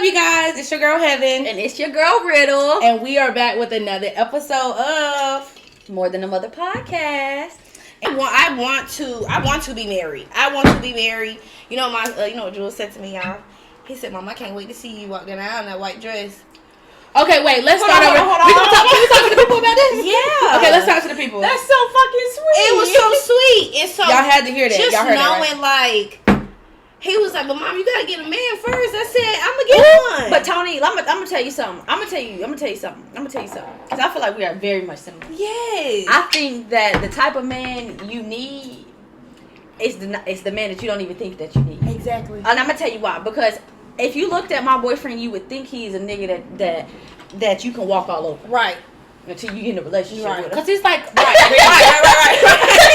you guys? It's your girl Heaven. And it's your girl Riddle. And we are back with another episode of More Than a Mother podcast. I want to be married. I want to be married. You know you know what Jules said to me, y'all? He said, "Mom, I can't wait to see you walk down the aisle in that white dress." Okay, wait. Let's start over. Hold on. We talk to the people about this. Yeah. Okay, let's talk to the people. That's so fucking sweet. It was so sweet. It's so y'all had to hear that. Just y'all heard knowing, that, right? like, he was like, "But Mom, you gotta get a man first." I said, "I'm gonna get one." But Toni, I'm gonna tell you something. I'm gonna tell you something. Because I feel like we are very much similar. Yes. I think that the type of man you need is the man that you don't even think that you need. Exactly. And I'm gonna tell you why. Because if you looked at my boyfriend, you would think he's a nigga that you can walk all over. Right. Until you get in a relationship with him. Because he's like, right.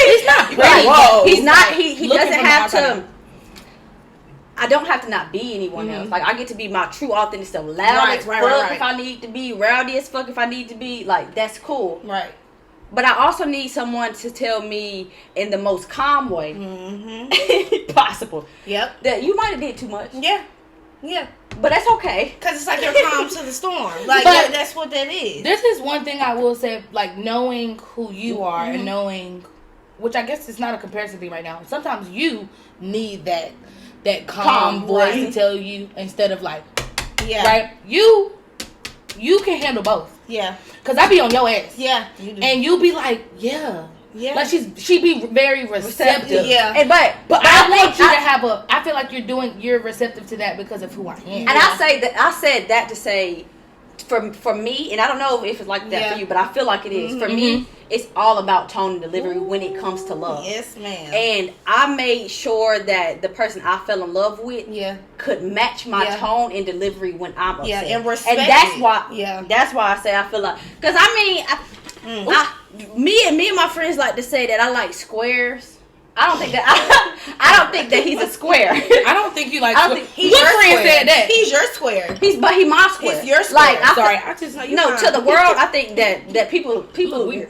He's not pretty. Right. Whoa. He's not. He Looking doesn't from have the outside. to. I don't have to not be anyone else. Like, I get to be my true authentic self. Loud as fuck right. if I need to be. Rowdy as fuck if I need to be. Like, that's cool. Right. But I also need someone to tell me in the most calm way possible. Yep. That you might have did too much. Yeah. Yeah. But that's okay. Because it's like you're calm to the storm. Like, But that's what that is. This is one thing I will say, like, knowing who you are and knowing, which I guess it's not a comparison thing right now. Sometimes you need that calm voice to tell you instead of like, right? You can handle both. Yeah. Cause I be on your ass. Yeah. You do. And you be like, yeah. Like she be very receptive. Yeah. And but I want you to have I feel like you're receptive to that because of who I am. And I said that to say, for me, and I don't know if it's like that for you, but I feel like it is. For me, it's all about tone and delivery when it comes to love. Yes, ma'am. And I made sure that the person I fell in love with could match my tone and delivery when I'm upset. Yeah, and respect. And that's why I say I feel like, because I mean, me and my friends like to say that I like squares. I don't think that he's a square. I don't think you like. I don't think he's what your friend square. said that? He's your square. But he my square. He's your square. Like, Sorry, I just know you. No, to the world, I think that people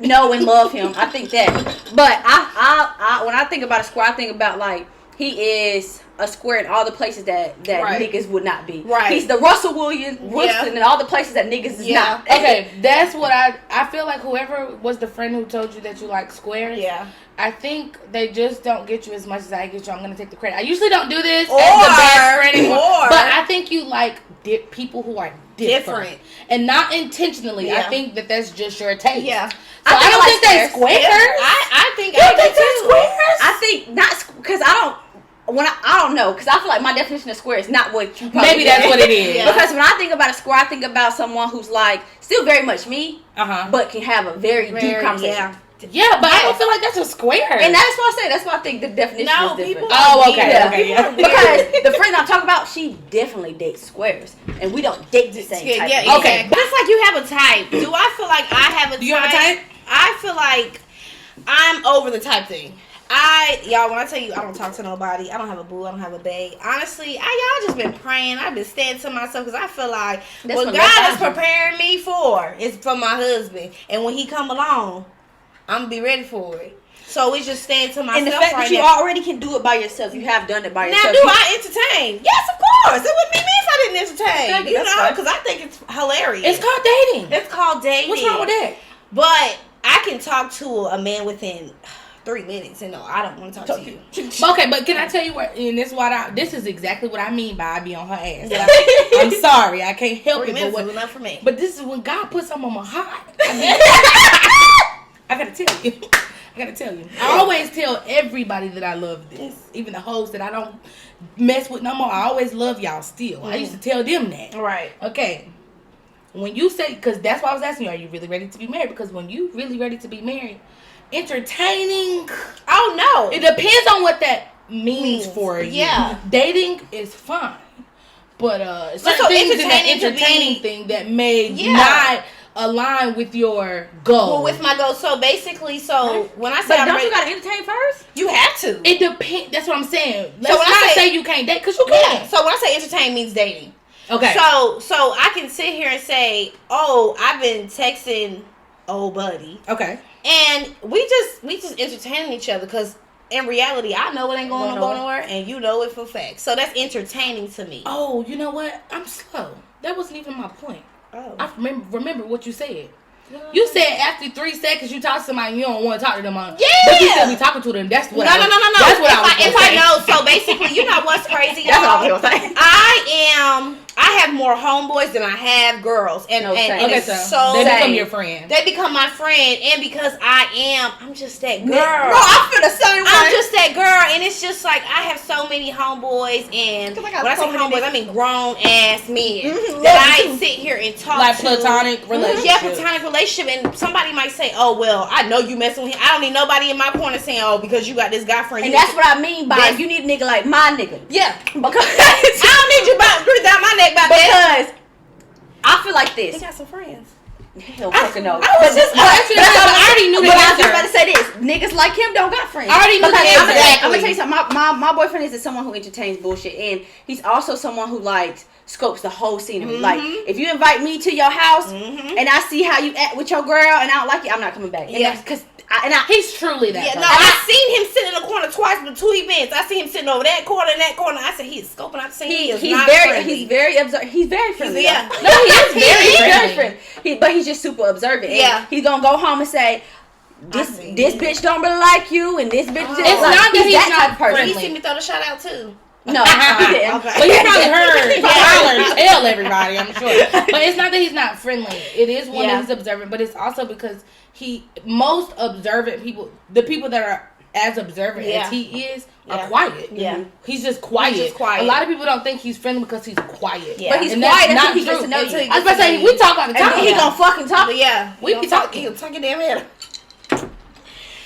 know and love him. I think that. But I when I think about a square, I think about like he is a square in all the places that niggas would not be. Right. He's the Russell Williams in all the places that niggas is not. Okay, that's what I feel like. Whoever was the friend who told you that you like squares. Yeah. I think they just don't get you as much as I get you. I'm going to take the credit. I usually don't do this as the best friend anymore. But I think you like people who are different. And not intentionally. Yeah. I think that that's just your taste. Yeah. So I don't think they're squares. I think you think they're squares? I think not, because I don't know, because I feel like my definition of square is not what you probably Maybe that's what it is. Yeah. Because when I think about a square, I think about someone who's like still very much me, but can have a very deep conversation. Yeah, but I don't feel like that's a square. And that's what I say. That's why I think the definition is different. People Because the friend I'm talking about, she definitely dates squares, and we don't date the same type. Yeah, okay. But it's like you have a type. Do I feel like I have a type? Do you have a type? I feel like I'm over the type thing. Y'all, when I tell you I don't talk to nobody, I don't have a boo, I don't have a bae. Honestly, y'all just been praying. I've been saying to myself because I feel like what God is preparing me for is for my husband, and when he come along, I'm gonna be ready for it. So it's just staying to myself. And the fact that you already can do it by yourself, you have done it by yourself. Now, do I entertain? Yes, of course. It wouldn't be me if I didn't entertain. Exactly, you know, because I think it's hilarious. It's called dating. It's called dating. What's wrong with that? But I can talk to a man within 3 minutes, and no, I don't want to talk to you. Okay, but can I tell you what? And this is exactly what I mean by I be on her ass. I'm sorry, I can't help 3 it. minutes is enough for me. But this is when God puts something on my heart. I gotta tell you. I always tell everybody that I love this, even the hoes that I don't mess with no more. I always love y'all still. I used to tell them that. Right. Okay. When you say, because that's why I was asking you, are you really ready to be married? Because when you really ready to be married, entertaining. Oh no. It depends on what that means for you. Yeah. Dating is fine. But certain things in that entertaining thing that may not align with your goal. Well, with my goal. So basically, when I say but don't you gotta entertain first? You have to. It depends. That's what I'm saying. Let's not say you can't date, because you can. So when I say entertain means dating. Okay. So I can sit here and say, oh, I've been texting old buddy. Okay. And we just entertaining each other because in reality, I know it ain't going nowhere, and you know it for fact. So that's entertaining to me. Oh, you know what? I'm slow. That wasn't even my point. Oh. I remember what you said. You said after 3 seconds you talk to somebody and you don't want to talk to them on. Yeah. But you still be talking to them. That's what. No. That's what if I know. So basically, you know what's crazy? That's all I was saying. I have more homeboys than I have girls, and so they become your friend. They become my friend, and because I'm just that girl. No, I feel the same way. I'm just that girl, and it's just like I have so many homeboys, and when I say homeboys, I mean grown ass men that I sit here and talk like to. platonic relationship. Yeah, platonic relationship, and somebody might say, "Oh well, I know you messing with him. I don't need nobody in my corner saying, oh, because you got this guy friend." And that's what I mean by you need a nigga like my nigga. Yeah, because I don't need you about breathe down my neck about that. Because I feel like this. They got some friends. Hell fucking no. I already knew But I that. was just about to say this. Niggas like him don't got friends. I already knew that. I'm gonna tell you something. My boyfriend is someone who entertains bullshit, and he's also someone who likes scopes the whole scenery. Mm-hmm. Like if you invite me to your house and I see how you act with your girl and I don't like it, I'm not coming back. And because he's truly that. Yeah, no, I seen him sitting in the corner twice with 2 events. I seen him sitting over that corner and that corner. I said he's scoping out the scene. He's very observant. He's very friendly. Yeah, no, he is very friendly. But he's just super observant. Yeah, he's gonna go home and say, this bitch don't really like you, and this bitch. It's not that he's not friendly. He seen me throw the shot out too. No, he didn't. Okay. But you probably heard tell everybody, I'm sure. But it's not that he's not friendly. It is one that he's observant, but it's also because most observant people, the people that are as observant as he is, are quiet. Yeah. He's just quiet. A lot of people don't think he's friendly because he's quiet. Yeah. But he's quiet until he gets to know you. I was about to say, we talk all the time. And he gonna fucking talk. Yeah. We be talking. He'll talk your damn head.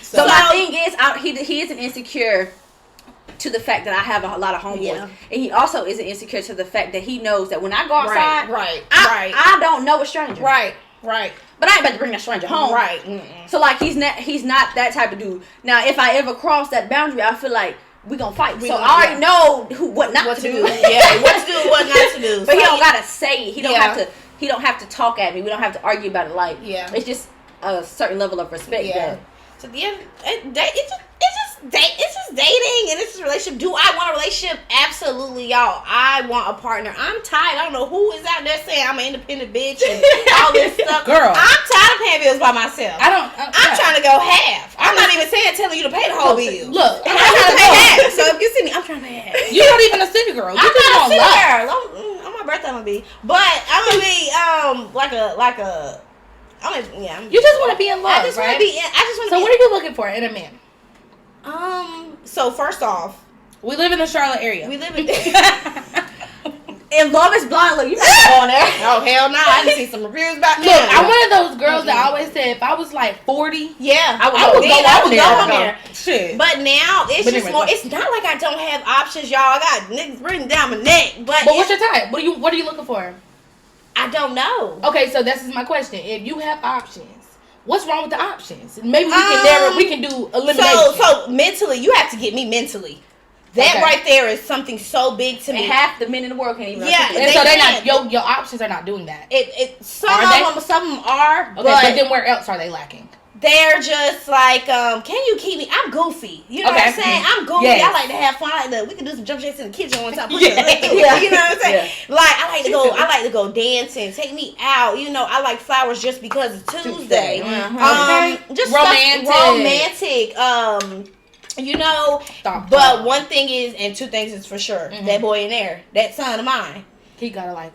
So my thing is, he isn't insecure to the fact that I have a lot of homeboys, and he also isn't insecure to the fact that he knows that when I go outside, I don't know a stranger, right. But I ain't about to bring that stranger home, right? So like he's not that type of dude. Now if I ever cross that boundary, I feel like we gonna fight. So I already know what not to do. Yeah, what to do, what not to do. But he don't gotta say it. He don't have to. He don't have to talk at me. We don't have to argue about it. Like it's just a certain level of respect. Yeah. So it's just dating and it's just a relationship. Do I want a relationship? Absolutely, y'all. I want a partner. I'm tired. I don't know who is out there saying I'm an independent bitch and all this stuff. Girl, I'm tired of paying bills by myself. I'm trying to go half. I'm not even telling you to pay the whole bill. Look, I'm trying to pay half. So if you see me, I'm trying to pay half. You're not even a city girl. I'm not a city girl. On my birthday, I'm gonna be. But I'm gonna be you just want to be in love, I just want to be. So what are you looking for in a man? So first off, we live in the Charlotte area. We live in. And Love is Blind. Look, you not going there? Oh hell no! I didn't see some reviews about that. Look, I'm one of those girls that always said if I was like 40, I would go on there. Shit. But now it's just more. It's not like I don't have options, y'all. I got niggas breathing down my neck. But what's your type? What are you looking for? I don't know. Okay, so this is my question. If you have options, what's wrong with the options? Maybe we can narrow. We can do elimination. So mentally, you have to get me mentally. That right there is something so big to me. And half the men in the world can't even. And so they're not. Your options are not doing that. Some of them are. Okay, but then where else are they lacking? They're just like, can you keep me? I'm goofy. You know what I'm saying? I'm goofy. Yes. I like to have fun. We can do some jump shakes in the kitchen one time. You know what I'm saying? Yeah. Like I like to go dancing. Take me out. You know, I like flowers just because it's Tuesday. Just romantic. You know. But one thing is, and two things is for sure. That boy in there, that son of mine. He gotta like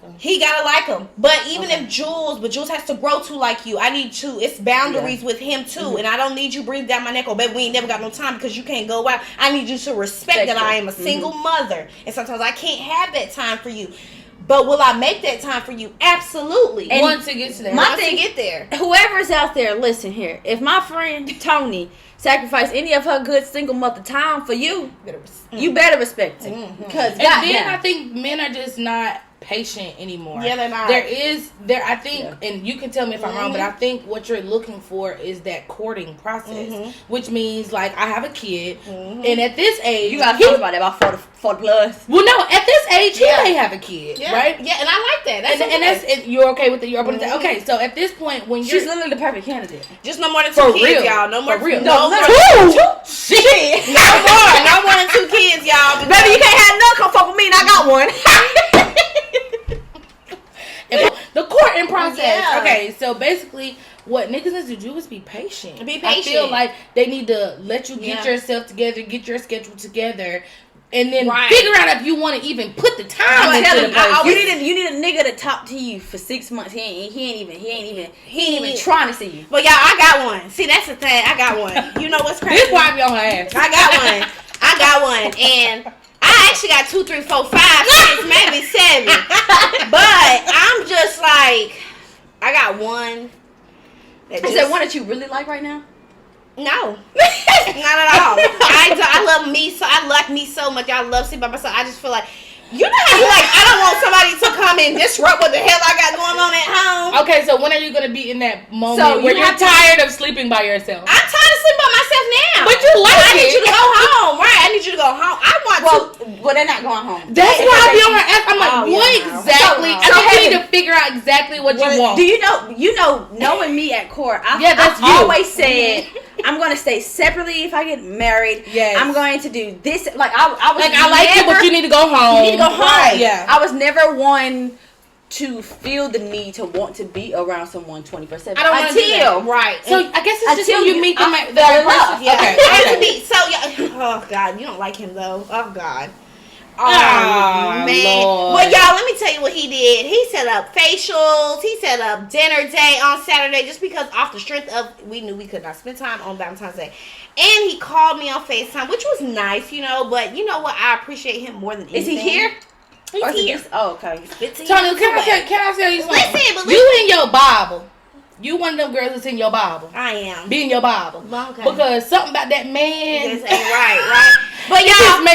him. But even if Jules has to grow to like you. I need to. It's boundaries with him too. And I don't need you breathing down my neck. Oh, baby, we ain't never got no time because you can't go out. I need you to respect that I am a single mother. And sometimes I can't have that time for you. But will I make that time for you? Absolutely. And once it gets there. Whoever's out there, listen here. If my friend Toni sacrifice any of her good single mother time for you, you better respect it. Because then I think men are just not patient anymore. Yeah, they're not. I think, and you can tell me if I'm wrong, but I think what you're looking for is that courting process, which means like I have a kid, and at this age, you gotta think about it about 40 plus. Well, no, at this age, he may have a kid, right? Yeah, and I like that. That's you're okay with it. You're open to that. Okay, so at this point, when she's literally the perfect candidate, just no more than 2 kids, y'all. No more. Real. No more. Shit. No more than 2 kids, y'all. Baby, you can't have none. Come fuck with me, and I got one. The courting process. Yeah. Okay, so basically, what niggas need to do is be patient. I feel like they need to let you get yourself together, get your schedule together, and then figure out if you want to even put the time into the person. You need a nigga to talk to you for 6 months. He ain't even trying to see you. But y'all, I got one. See, that's the thing. I got one. You know what's crazy? This why be on her ass. I got one, and I actually got 2, 3, 4, 5, 6, maybe 7. But I'm just like, I got one. Is there one that you really like right now? No, not at all. I love me so. I like me so much. I love sleep by myself. I just feel like, you know how you like, I don't want somebody to come and disrupt what the hell I got going on at home. Okay, so when are you gonna be in that moment where you're tired of sleeping by yourself? I'm tired of sleeping by myself now. But you like I need you to go home, right? I need you to go home. I want to. Well, they're not going home. That's why I be on her ass. I'm like, what exactly? I think you need to figure out exactly what you want. Do you know, knowing me at core, I've always said, I'm going to stay separately if I get married. Yes. I'm going to do this. Like, I like it, but you need to go home. You need to go home. Right. Yeah. I was never one to feel the need to want to be around someone 24/7. I don't want to do that. Right. So I guess it's just when you meet the right person. Yeah. Okay. So oh God, you don't like him though. Oh God. Oh man. Lord. Well, y'all, let me tell you what he did. He set up facials. He set up dinner day on Saturday just because off the strength of we knew we could not spend time on Valentine's Day. And he called me on FaceTime, which was nice, you know. But you know what? I appreciate him more than anything. Is he here? He's here. Oh, okay. Toni, can I tell you something? Listen, you in your Bible. You one of them girls that's in your Bible. I am. Be in your Bible. Okay. Because something about that man. This ain't right? But y'all,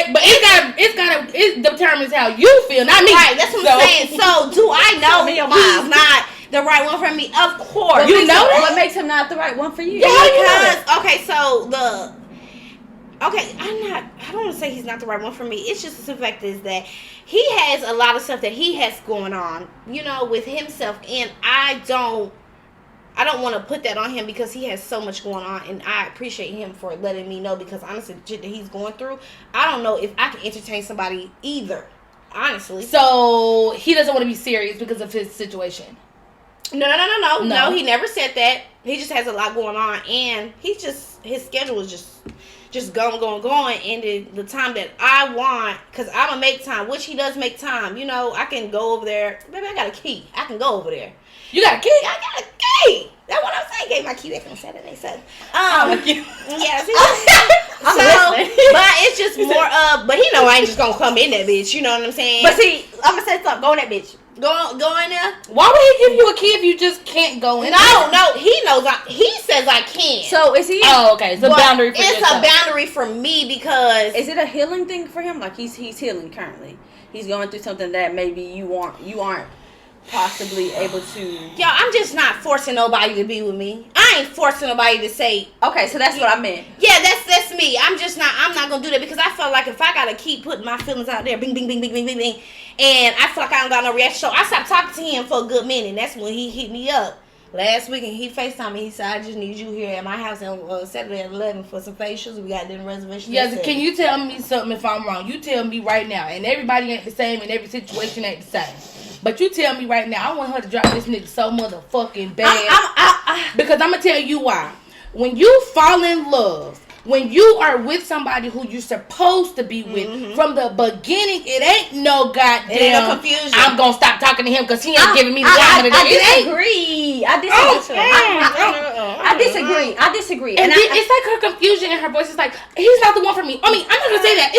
it determines how you feel, not me. Right, that's what I'm saying. So do I know he's not the right one for me? Of course. You know that? What makes him not the right one for you? Yeah, because I don't want to say he's not the right one for me. It's just the fact is that he has a lot of stuff that he has going on, you know, with himself, and I don't want to put that on him because he has so much going on, and I appreciate him for letting me know because honestly, the shit that he's going through, I don't know if I can entertain somebody either, honestly. So he doesn't want to be serious because of his situation. No, he never said that. He just has a lot going on, and his schedule is just going, and the time that I want, because I'm going to make time, which he does make time, you know, I can go over there. Baby, I got a key. I can go over there. You got a key? I got a key. That's what I'm saying. Gave my key back on Saturday. So, yeah. But it's just more of, but he know I ain't just gonna come in that bitch. You know what I'm saying? But see, I'm gonna say something. Go in that bitch. Go in there. Why would he give you a key if you just can't go in? No. He knows. He says I can. So is he? Oh, okay. It's a boundary for yourself. It's a boundary for me because is it a healing thing for him? Like he's healing currently. He's going through something that maybe you aren't possibly able to. Yo, I'm just not forcing nobody to be with me. I ain't forcing nobody to say. Okay, so that's what I meant. Yeah, that's me. I'm not gonna do that because I feel like if I gotta keep putting my feelings out there, bing, bing, bing, bing, bing, bing, bing, and I feel like I don't got no reaction. So I stopped talking to him for a good minute. And that's when he hit me up last week and he FaceTimed me. He said, "I just need you here at my house on Saturday at 11 for some facials. We got dinner reservations." Yes, can you tell me something if I'm wrong? You tell me right now. And everybody ain't the same, and every situation ain't the same. But you tell me right now, I want her to drop this nigga so motherfucking bad. Because I'm going to tell you why. When you fall in love, when you are with somebody who you're supposed to be with, from the beginning, it ain't no goddamn. It ain't no confusion. I'm going to stop talking to him because he ain't giving me the time of the day. I disagree. And it's like her confusion in her voice is like, he's not the one for me. I mean, I'm not going to say that.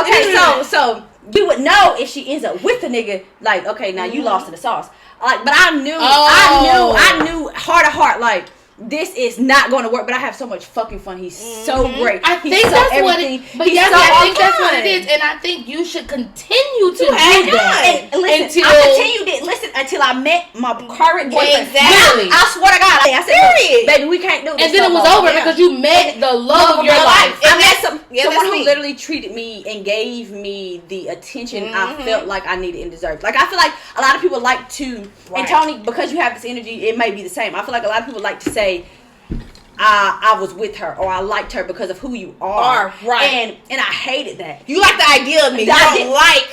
Okay, so you would know if she ends up with the nigga, like, okay, now you lost in the sauce. Like, but I knew heart to heart, like, this is not going to work, but I have so much fucking fun. He's so great. I think that's what it is. But yes, I think that's what it is. And I think you should continue to do that. And listen, I continued it. Listen, until I met my current boyfriend. Exactly. I swear to God. I said, baby, we can't do this. And then it was over because you met the love of your life. I met someone who literally treated me and gave me the attention I felt like I needed and deserved. Like, I feel like a lot of people like to, and Toni, because you have this energy, it may be the same. I feel like a lot of people like to say, I was with her, or I liked her because of who you are. Right. And I hated that. You like the idea of me. You don't like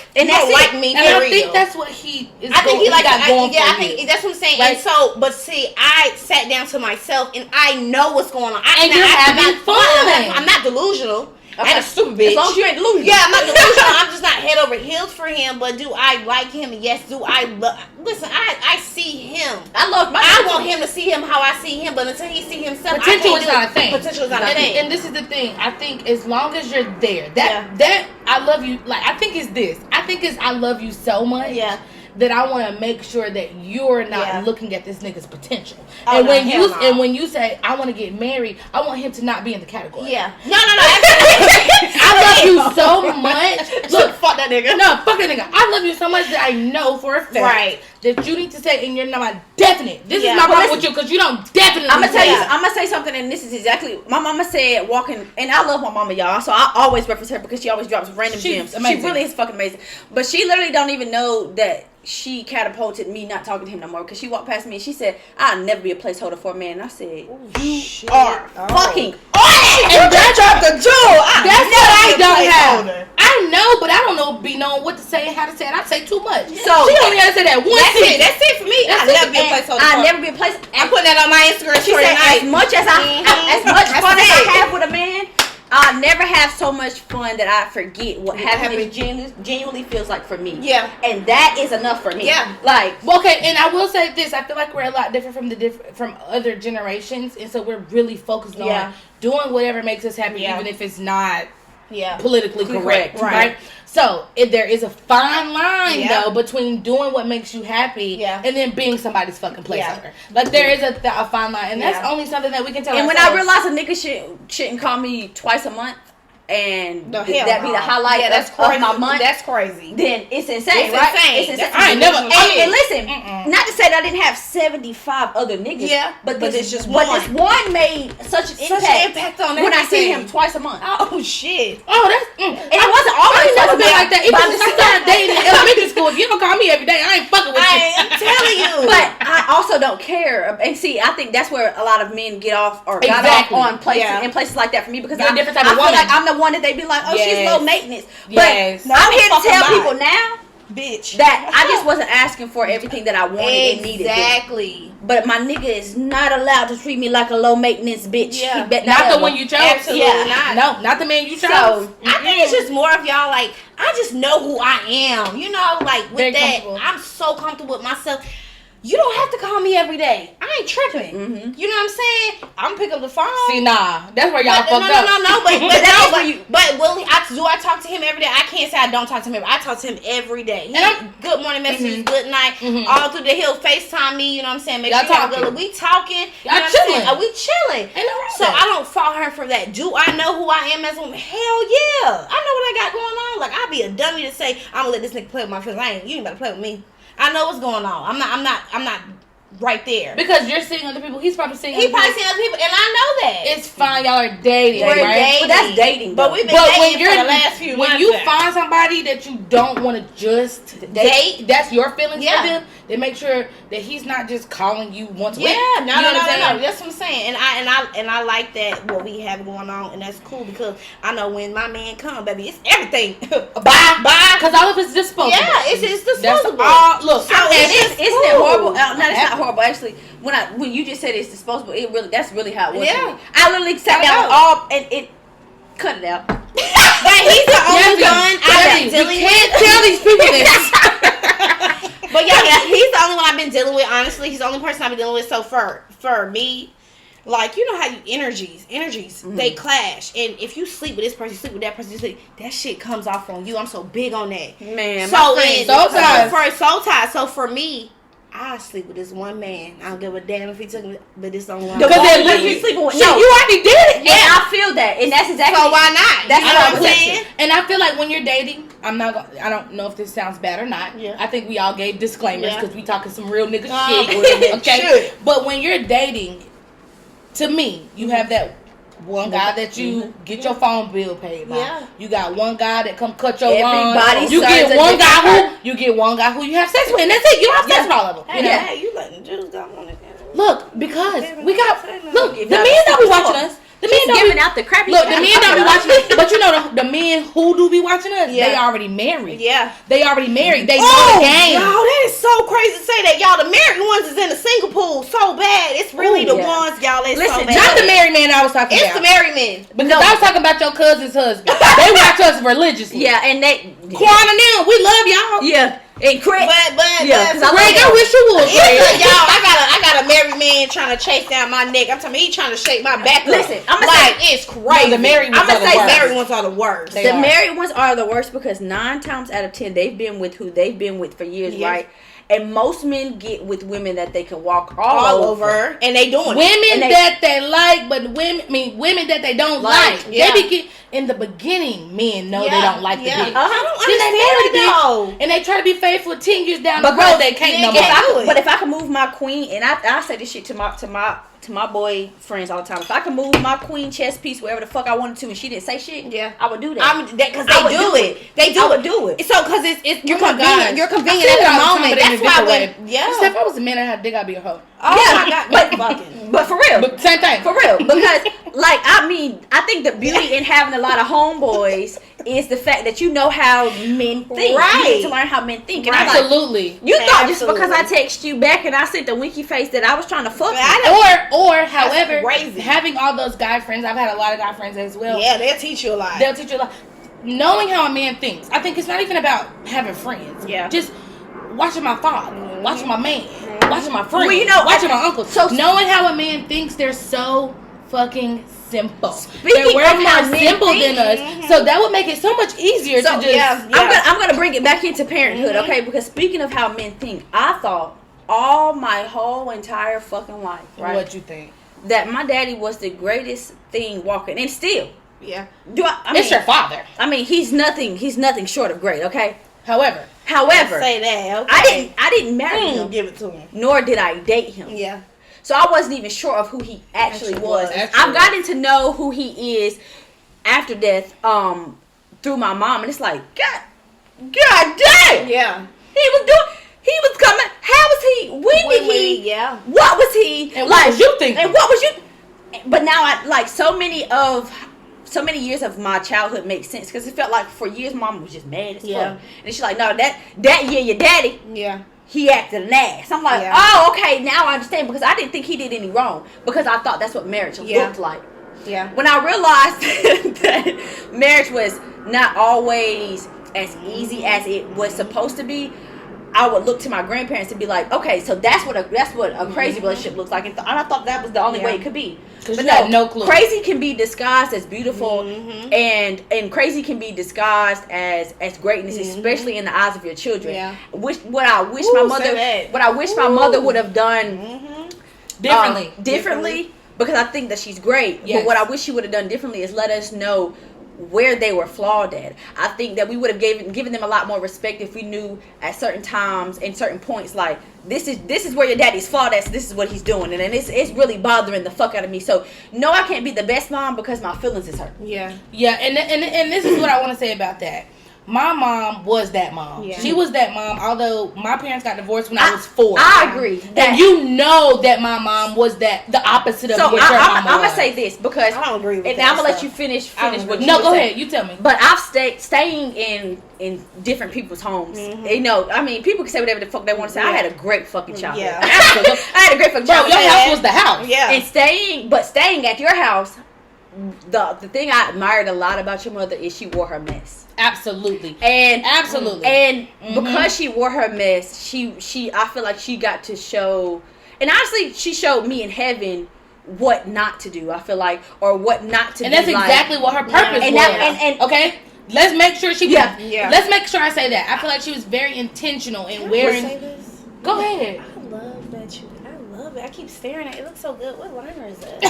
me. And I think that's what he is. I think he likes going for. I think that's what I'm saying. Like, and so, but see, I sat down to myself and I know what's going on. And you're having fun. I'm not delusional. Okay. I'm a stupid bitch. As long as you ain't delusional. Yeah, I'm not delusional. I'm just not head over heels for him. But do I like him? Yes. Do I love? Listen, I see him. I want him to see him how I see him. But until he see himself, potential is not a thing. Potential is not a thing. And this is the thing. I think as long as you're there, that I love you. Like, I think it's this. I think it's I love you so much. Yeah. That I want to make sure that you're not looking at this nigga's potential. Oh, and when you say I want to get married, I want him to not be in the category. Yeah. No. I love you so much. Look, fuck that nigga. No, fuck that nigga. I love you so much that I know for a fact that you need to say, and you're not definite. This is my problem with you because you don't definitely. I'm gonna tell you. I'm gonna say something, and this is exactly my mama said. Walking, and I love my mama, y'all. So I always reference her because she always drops random gems. Amazing. She really is fucking amazing. But she literally don't even know that she catapulted me not talking to him no more because she walked past me and she said, "I'll never be a placeholder for a man." And I said, "You are fucking awesome." And that's the jewel. That's what I don't have. I know, but I don't know be knowing what to say and how to say it. I say too much. So she only has to say that one thing. That's it for me. I'll never be a placeholder. I'll never be a place. I'm putting that on my Instagram. She said, as much fun as I have with a man, I'll never have so much fun that I forget what having genuinely feels like for me. Yeah. And that is enough for me. Yeah. Like, okay, and I will say this, I feel like we're a lot different from other generations, and so we're really focused on doing whatever makes us happy, even if it's not politically correct. Right? So there is a fine line though between doing what makes you happy and then being somebody's fucking placeholder. Like there is a fine line, and that's only something that we can tell. And ourselves. when I realized a nigga shouldn't call me twice a month, and that be the highlight of my month. That's crazy. Then it's insane, right? It's insane. I ain't never. And listen, not to say that I didn't have 75 other niggas. Yeah, but this one made such an impact on when I see him twice a month. Oh shit. Oh, that's and it wasn't always never been like that. Even since I started dating in elementary school, if you don't call me every day, I ain't fucking with you. I'm telling you. But I also don't care. And see, I think that's where a lot of men get off or got off on places like that for me because I feel like I'm the one that they be like, oh, she's low maintenance. But I'm here to tell people now, bitch, that I just wasn't asking for everything that I wanted and needed. Exactly. But my nigga is not allowed to treat me like a low maintenance bitch. Yeah. Not the one you chose. Absolutely not. No, not the man you chose. So I think it's just more of y'all like, I just know who I am. You know, like with that, I'm so comfortable with myself. You don't have to call me every day. I ain't tripping. Mm-hmm. You know what I'm saying? I'm pick up the phone. See, nah, that's where y'all fucked up. No. Do I talk to him every day? I can't say I don't talk to him. I talk to him every day. Good morning messages, good night, all through the hill. FaceTime me. You know what I'm saying? Make sure y'all good. We talking. Y'all chilling. We chilling. So I don't fault her for that. Do I know who I am as a woman? Hell yeah, I know what I got going on. Like I'd be a dummy to say I'm gonna let this nigga play with my feelings. You ain't about to play with me. I know what's going on. I'm not right there. Because you're seeing other people. He's probably seeing other people, and I know that. It's fine. Y'all are dating, right? Dating. But that's dating. But we've been dating for the last few months. When you find somebody that you don't want to just date, that's your feelings for them. Then make sure that he's not just calling you once a week. No. That's what I'm saying. And I like that what we have going on, and that's cool because I know when my man come, baby, it's everything. Bye. Because all of it's disposable. Yeah, it's disposable. That's all. Look, so isn't it horrible? No, it's not horrible. Actually, when you just said it's disposable, that's really how it was. Yeah, I literally sat down and it cut it out. But he's the only one I've been dealing with. You can't tell these people this. But yeah, he's the only one I've been dealing with. Honestly, he's the only person I've been dealing with. So for me, like, you know how energies, they clash. And if you sleep with this person, you sleep with that person, that shit comes off on you. I'm so big on that. Man, so soul ties. So for me, I sleep with this one man. I don't give a damn if he took me, but this don't work. Because you sleeping with you already did it. Yeah, I feel that, and that's exactly. So why not? That's what I'm saying. And I feel like when you're dating, I don't know if this sounds bad or not. Yeah. I think we all gave disclaimers because we talking some real nigga shit. shit. Okay. But when you're dating, to me, you have that one guy that you get your phone bill paid by. Yeah. You got one guy that come cut your lawn. You get one guy who you have sex with, and that's it. You don't have sex with all of them. Hey, you letting Jews go on it. Look, because we got the men don't be watching us. The men don't giving out the crappy. Look, the men don't be watching us, but you know the men who do be watching us, they already married. Yeah, they already married. They know the game. Y'all, that is so crazy to say that. Y'all, the married ones is in the single pool so bad. It's really the ones, y'all. It's so bad. Not the married man I was talking about. It's the married men. Because I was talking about your cousin's husband. They watch us religiously. Yeah, and they Quan and them, we love y'all. Yeah. And Craig, Craig, I wish you would. Y'all, I got a married man trying to chase down my neck. I'm telling you, he trying to shake my back. Listen, I'm gonna say it's crazy. No, the married ones are the worst. Married ones are the worst. The married ones are the worst because 9 times out of 10 they've been with who they've been with for years, right? And most men get with women that they can walk all over, and they doing women that they like, but women that they don't like. They be in the beginning, men know they don't like the bitch. I don't understand that, and they try to be faithful 10 years down the road. They can't no more. But if I can move my queen, and I say this shit to my boy friends all the time. If I can move my queen chess piece wherever the fuck I wanted to, and she didn't say shit, I would do that. Because they do it. I would do it. So because you're convenient. You're convenient at the moment. That's why. If I was a man, I think I'd be a hoe. Oh my God, but for real, but same thing for real. Because I think the beauty in having a lot of homeboys is the fact that you know how men think. Right. You need to learn how men think. And absolutely. You thought just because I text you back and I sent the winky face that I was trying to fuck you. Or however, having all those guy friends, I've had a lot of guy friends as well. Yeah, they'll teach you a lot. Knowing how a man thinks. I think it's not even about having friends. Yeah. Just watching my father, watching my man, watching my friends, watching my uncle. So knowing how a man thinks, they're so fucking simple. They're way more simple than us. So that would make it so much easier to just. I'm gonna bring it back into parenthood, okay? Because speaking of how men think, I thought all my whole entire fucking life, right? What you think? That my daddy was the greatest thing walking, and still. Yeah. It's your father. I mean, he's nothing short of great, okay? However, say that. Okay. I didn't marry him. Give it to him. Nor did I date him. Yeah. So I wasn't even sure of who he actually was. I've gotten to know who he is after death, through my mom, and it's like, God damn. Yeah. He was coming. How was he? When did he? Yeah. What was he? And what was you thinking? And what was you? But now so many years of my childhood makes sense because it felt like for years mom was just mad as fuck. And she's like, no, that year your daddy, he acted an ass. I'm like, oh, okay, now I understand because I didn't think he did any wrong because I thought that's what marriage looked like. Yeah. When I realized that marriage was not always as easy as it was supposed to be, I would look to my grandparents and be like, okay, so that's what a crazy relationship looks like, and I thought that was the only way it could be. But no clue. Crazy can be disguised as beautiful, and crazy can be disguised as greatness, especially in the eyes of your children. Yeah. What I wish my mother would have done differently, because I think that she's great. Yes. But what I wish she would have done differently is let us know where they were flawed at. I think that we would have given them a lot more respect if we knew at certain times and certain points, like this is where your daddy's flawed at, so this is what he's doing, and it's really bothering the fuck out of me. So no, I can't be the best mom because my feelings is hurt. Yeah, and this is what I want to say about that. My mom was that mom. Yeah. She was that mom, although my parents got divorced when I was 4. I agree. And you know that my mom was the opposite of what your mom was. I'm going to say this because I don't agree with and I'm going to let you finish what you No, go ahead. You tell me. But I've staying in different people's homes. You know, I mean, people can say whatever the fuck they want to say. I had a great fucking childhood. Yeah. Absolutely. I had a great fucking childhood. Your house was the house. Yeah. And staying at your house, the thing I admired a lot about your mother is she wore her mess. Absolutely. And because she wore her mess, she I feel like she got to show, and honestly she showed me in heaven what not to do, I feel like, or what not to do. And that's exactly what her purpose was. And okay, let's make sure let's make sure I say that. I feel like she was very intentional in wearing. Go ahead. I keep staring at it. It looks so good. What liner is that? I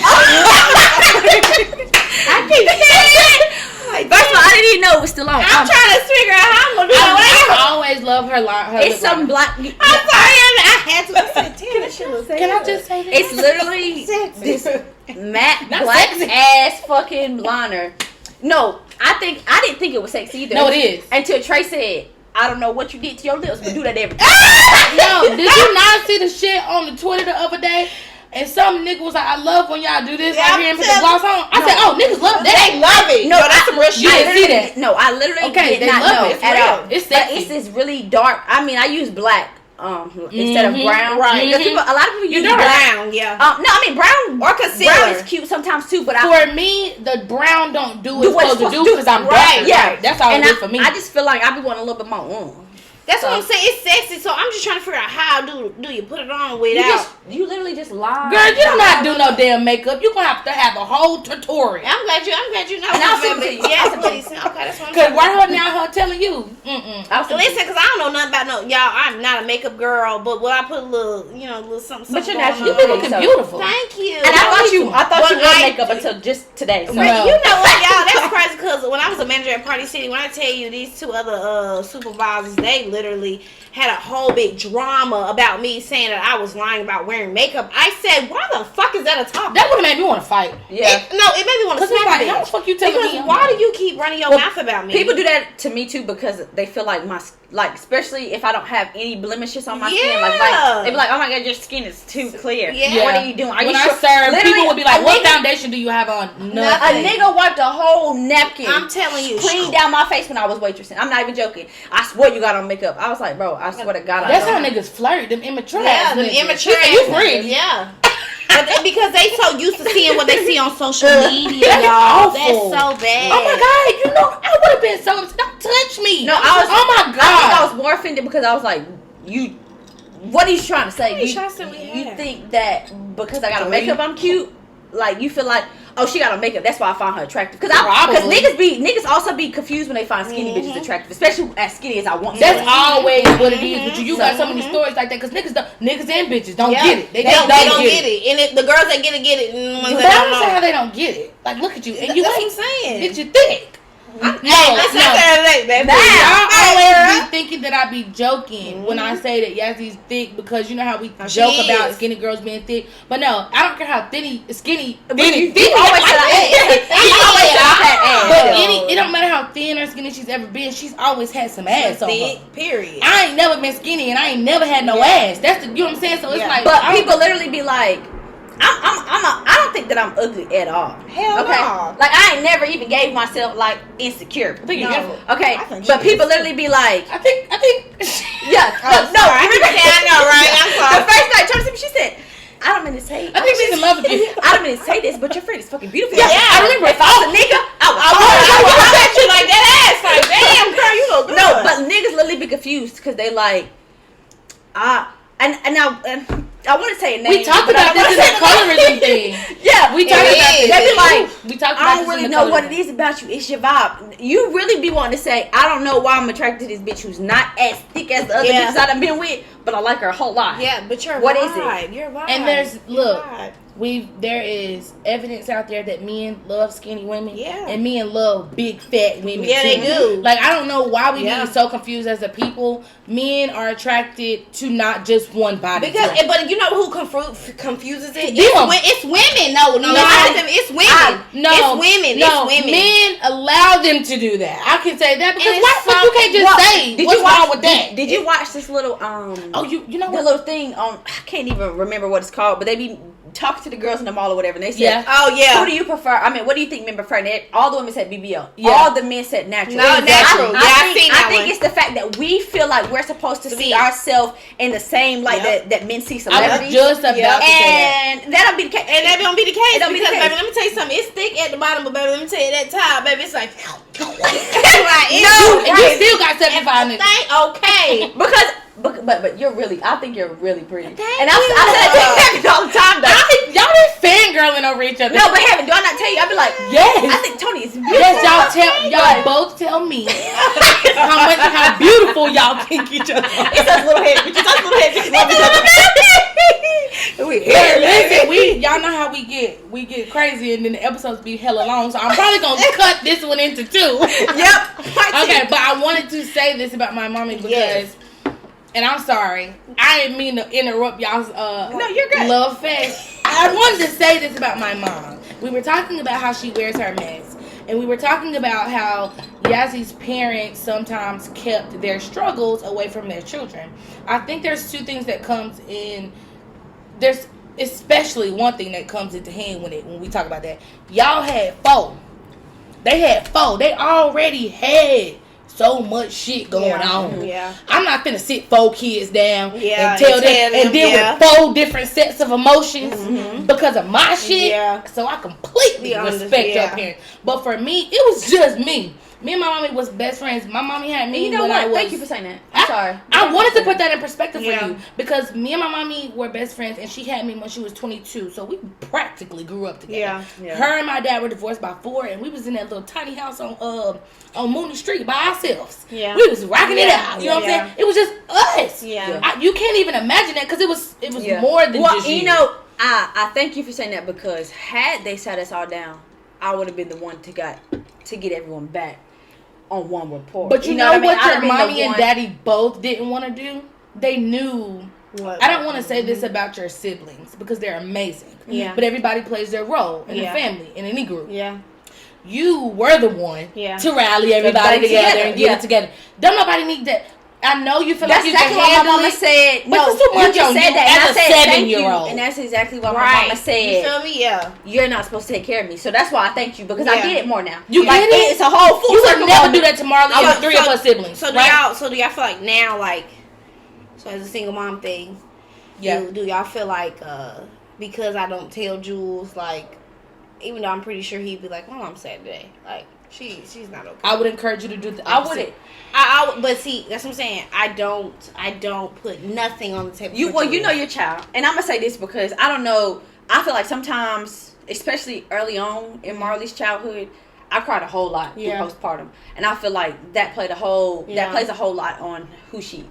keep staring. First of all, I didn't even know it was still on. I'm trying to figure out how I'm gonna do it. I always love her line. It's some black. I'm sorry, I had to. I said, damn, that shit was. Can I just say that? It's literally this matte Not black sexy. ass fucking liner. No, I didn't think it was sexy either. No, it is. Until Trey said, "I don't know what you did to your lips, but do that every time." No, did you not see the shit on the Twitter the other day? And some nigga was like, "I love when y'all do this right here and put the gloss on." I said, "Oh, niggas love that. They love it. No, that's some real shit. You didn't see that? No, I literally Okay, did they not love know it. It's at real. all. It's But sexy. it's this really dark. I mean, I use black instead of brown. Right. Because a lot of people use dark. Brown, yeah. No, I mean brown Or concealer. Brown is cute sometimes too, but For me, the brown don't do what what it's supposed to do because I'm Right, darker. yeah, That's all and it is for me. I just feel like I be wanting a little bit more. That's what I'm saying. It's sexy, so I'm just trying to figure out how do you put it on without. You literally just lie. Girl, you do not do no damn makeup. You gonna have to have a whole tutorial. I'm glad you know. And I'll send it to you. Yes, please. Okay, that's what I'm Cause saying. why her now her telling you? Listen, cause I don't know nothing about y'all. I'm not a makeup girl, but will I put a little, little something? But you're going naturally on? You be looking beautiful. Thank you. And I thought you wore But makeup until just today. So. You know what, y'all? That's crazy. Cause when I was a manager at Party City, when I tell you these two other supervisors, they literally had a whole big drama about me saying that I was lying about wearing makeup. I said, why the fuck is that a topic? That would have made me want to fight. Yeah. It made me want to Cause it's smack like, it. how the fuck you telling me? Because why do you keep running your mouth about me? People do that to me too because they feel like especially if I don't have any blemishes on my skin, like they be like, oh my god, your skin is too clear. Yeah. What are you doing? When I serve, people would be like, what foundation do you have on? Nothing. A nigga wiped a whole napkin. I'm telling you, clean down my face when I was waitressing. I'm not even joking. I swear you got on makeup. I was like, bro, I swear to God. That's how niggas flirt. Them immature Yeah, ass them niggas. immature You ass free. niggas, yeah. But because they so used to seeing what they see on social media, That's y'all. awful. That's so bad. Oh my god, I would have been so upset. Don't touch me. No, I was. Oh my I think god. I was more offended because I was like, you. What are you trying to say? What are you trying to say we You had? think that because I got on makeup, I'm cute? Like you feel like, oh, she got on makeup. That's why I found her attractive. Because niggas also be confused when they find skinny bitches attractive, especially as skinny as I want. That's always what it is with you. You got so many stories like that because niggas and bitches don't get it. They don't don't get it. And the girls that get it, and the ones But that I don't don't say know. how they don't get it. Like, look at you. And you That's what ain't I'm saying. Bitch, you thick. Let's not say that. Y'all always be thinking that I be joking when I say that Yazzy's thick because you know how we joke about skinny girls being thick. But no, I don't care how skinny. But it don't matter how thin or skinny she's ever been. She's always had some ass on her. Period. I ain't never been skinny and I ain't never had no ass. That's you know what I'm saying. So it's like, but people literally be like, I don't think that I'm ugly at all. Hell no. Like I ain't never even gave myself like insecure. I think you're beautiful. Okay, but people literally be like, I think. yeah. I know, right? I'm sorry. The first night, Tony said, she said, I don't mean to say. I think she's in love with you. I don't mean to say this, but your friend is fucking beautiful. Yeah, I remember. If I was a nigga, I would look at you like that ass. Like, damn, girl, you look good. No, but niggas literally be confused because they like, I want to say a name. We talked about this in the colorism thing. Yeah, we talked about this. They be like, we talked about I don't this really in the know what colorism. it is about you. It's your vibe. You really be wanting to say, I don't know why I'm attracted to this bitch who's not as thick as the other bitches I done been with, but I like her a whole lot. Yeah, but you're what vibe. is it? You're vibe. And there's there is evidence out there that men love skinny women. Yeah. And men love big fat women. Yeah, too. they do. Like I don't know why we be so confused as a people. Men are attracted to not just one body. But you know who confuses it? Them. It's women. No, it's women. No, it's women. No, it's women. Men allow them to do that. I can say that because And why the fuck you can't just say what's wrong with that? Did you watch this little Oh, you know the what? little thing on? I can't even remember what it's called, but they be talking to the girls in the mall or whatever, and they said, who do you prefer? I mean, what do you think men prefer? And all the women said BBL. Yeah. All the men said natural. No, natural. I think it's the fact that we feel like we're supposed to see ourselves in the same light that men see celebrities. I was just about to say that. And that don't be the case. And that don't be the case. It don't be the because, case. baby, let me tell you something. It's thick at the bottom, but baby, let me tell you that top, baby, it's like And you still got 75 niggas. Okay. But you're really, I think you're really pretty. Thank and you. I said that all the time though. Y'all be fangirling over each other. No, but Heaven, do I not tell you? I be like, yes. I think Toni is beautiful. Yes, y'all both tell me how beautiful y'all think each other are. It's us little head bitches. Us little head bitches love each other. here. Listen, y'all know how we get crazy, and then the episodes be hella long. So I'm probably gonna cut this one into 2. Yep. Okay, but I wanted to say this about my mommy because, and I'm sorry, I didn't mean to interrupt y'all's no, you're good. love fest. I wanted to say this about my mom. We were talking about how she wears her mask, and we were talking about how Yazzie's parents sometimes kept their struggles away from their children. I think there's 2 things that comes in. There's especially one thing that comes into hand when we talk about that. Y'all had 4. They had 4. They already had so much shit going on. Yeah. I'm not finna sit 4 kids down and and tell them and deal with 4 different sets of emotions because of my shit. Yeah. So I completely respect your parents. But for me, it was just me. Me and my mommy was best friends. My mommy had me. You know what? Thank you for saying that. I'm sorry. I wanted to put that in perspective for you because me and my mommy were best friends, and she had me when she was 22. So we practically grew up together. Yeah. Her and my dad were divorced by 4, and we was in that little tiny house on Mooney Street by ourselves. Yeah. We was rocking it out. You know what I'm saying? It was just us. Yeah. You can't even imagine that because it was more than just you. You know, I thank you for saying that because had they sat us all down, I would have been the one to get everyone back on one report. But you know what your mommy and daddy both didn't want to do? They knew. I don't want to say this about your siblings because they're amazing. Yeah. But everybody plays their role in the family, in any group. Yeah. You were the one to rally everybody together and get it together. Don't nobody need that. I know you feel like you can handle it. That's exactly what my mama said. No, you just said that as a 7-year-old. And that's exactly what my mama said. You feel me? Yeah. You're not supposed to take care of me. So that's why I thank you because I get it more now. You get it? It's a whole full circle. You would never do that to Marley and 3 of us siblings. So do y'all feel like now, like, so as a single mom thing, do y'all feel like because I don't tell Jules, like, even though I'm pretty sure he'd be like, my mom's sad today, like, she's not okay. I would encourage you to do the opposite. I wouldn't. But see, that's what I'm saying. I don't put nothing on the table. You know your child, and I'm gonna say this because I don't know. I feel like sometimes, especially early on in Marley's childhood, I cried a whole lot through postpartum, and I feel like that plays a whole lot on who she's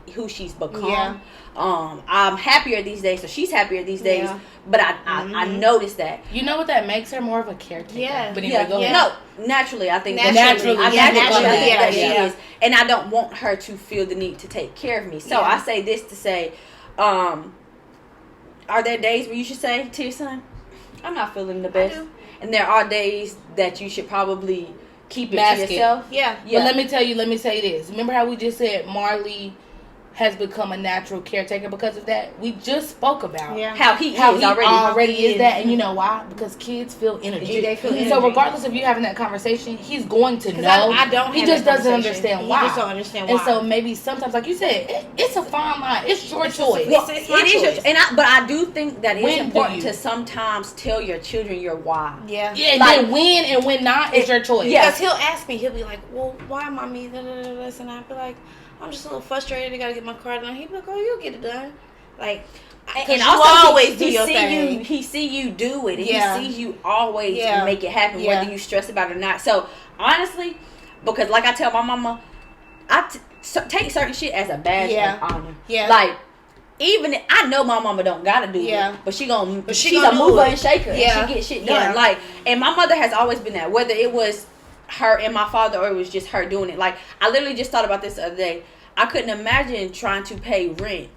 become. Yeah. I'm happier these days, so she's happier these days. Yeah. But I noticed that. You know what that makes her more of a caretaker. Yeah. But anyway, go ahead. No, naturally, I think naturally she is, and I don't want her to feel the need to take care of me. So I say this to say, are there days where you should say to your son, "I'm not feeling the best," and there are days that you should probably keep it to yourself. Yeah. But let me say this. Remember how we just said Marley has become a natural caretaker because of that? We just spoke about how he already is that, and you know why? Because kids feel energy. They feel energy. So regardless of you having that conversation, he's going to know. I don't. He just doesn't understand why. He just don't understand why. And so maybe sometimes, like you said, it's a fine line. It's your choice. Well, it is your choice. But I do think that it's important to sometimes tell your children your why. Yeah. Yeah. Like, then when and when not is your choice. Yeah. Because he'll ask me. He'll be like, "Well, why, mommy?" And I'll be like, I'm just a little frustrated. I gotta get my car done. He'd be like, "Oh, you'll get it done." Like, and also always do your thing. He see you do it. And he sees you always make it happen, whether you stress about it or not. So honestly, because like I tell my mama, take certain shit as a badge of honor. Yeah. Like, even I know my mama don't gotta do it, but she's a mover and shaker. Yeah. And she get shit done. Yeah. Like, and my mother has always been that. Whether it was her and my father or it was just her doing it. Like, I literally just thought about this the other day. I couldn't imagine trying to pay rent,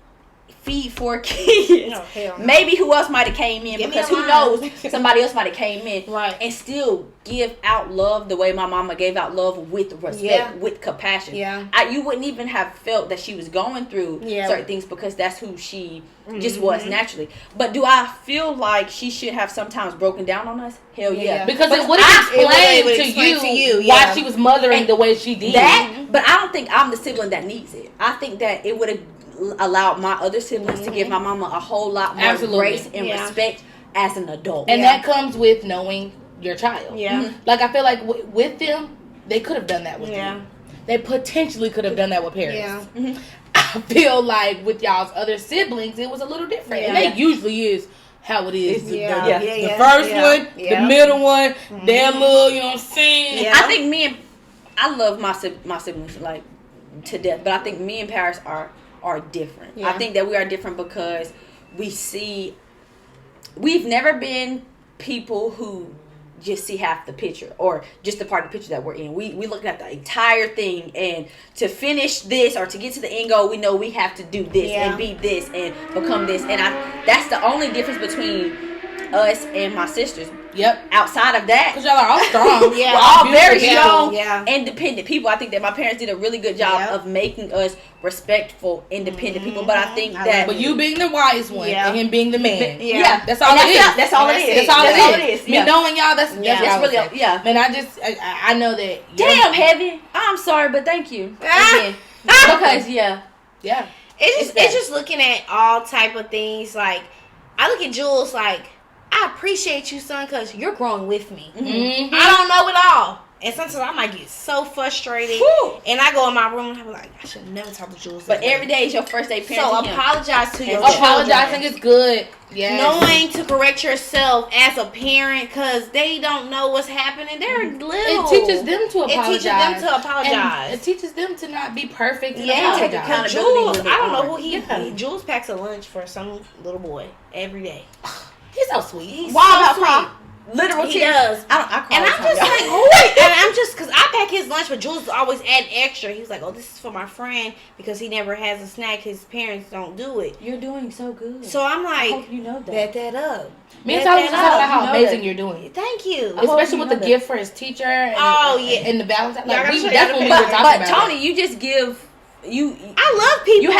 feed 4 kids. No, hell no. Maybe who else might have came in, because who knows, somebody else might have came in, and still give out love the way my mama gave out love, with respect, with compassion. You wouldn't even have felt that she was going through certain things because that's who she just was naturally. But do I feel like she should have sometimes broken down on us? Hell yeah. Because it would have explained to you why she was mothering the way she did. But I don't think I'm the sibling that needs it. I think that it would have allowed my other siblings to give my mama a whole lot more grace and respect as an adult. And that comes with knowing your child. Like, I feel like with them, they could have done that with you. They potentially could have done that with parents. I feel like with y'all's other siblings, it was a little different. And they usually is how it is. The first one, the middle one, their little, you know what I'm saying? I think I love my siblings, like, to death. But I think me and Paris are different. I think that we are different because we see we've never been people who just see half the picture or just the part of the picture that we're in. We look at the entire thing, and to finish this or to get to the end goal, we know we have to do this and be this and become this. And that's the only difference between us and my sisters. Yep. Outside of that, because y'all are all strong. We're all very strong, independent people. I think that my parents did a really good job of making us respectful, independent people. But I think that, but you being the wise one and him being the man, that's all it is. That's all it is. That's all it is. Me knowing y'all, that's really Man, I know that. Damn, Heavy. I'm sorry, but thank you again. Because it's just looking at all type of things. Like I look at Jules like, I appreciate you, son, because you're growing with me. Mm-hmm. I don't know it all. And sometimes I might get so frustrated. Woo. And I go in my room and I'm like, I should never talk to Jules. But every day is your first day parenting. So apologize to your Apologizing is good. Yes. Knowing to correct yourself as a parent because they don't know what's happening. They're little. It teaches them to apologize. And it teaches them to not be perfect. And take accountability. Jules, I don't know who he Jules packs a lunch for some little boy every day. He's so sweet. He's so sweet. Literal he tears. Does. I cry. And I'm just like, who? And I'm just, because I pack his lunch, but Jules always add extra. He was like, oh, this is for my friend because he never has a snack. His parents don't do it. You're doing so good. So I'm like, I hope you know that. Bet that up. Me and Tyler talk about how amazing you're doing it. Thank you. Especially with the gift for his teacher. And and the Valentine. Like, that's what we were talking about. But Toni, you just give. I love people. You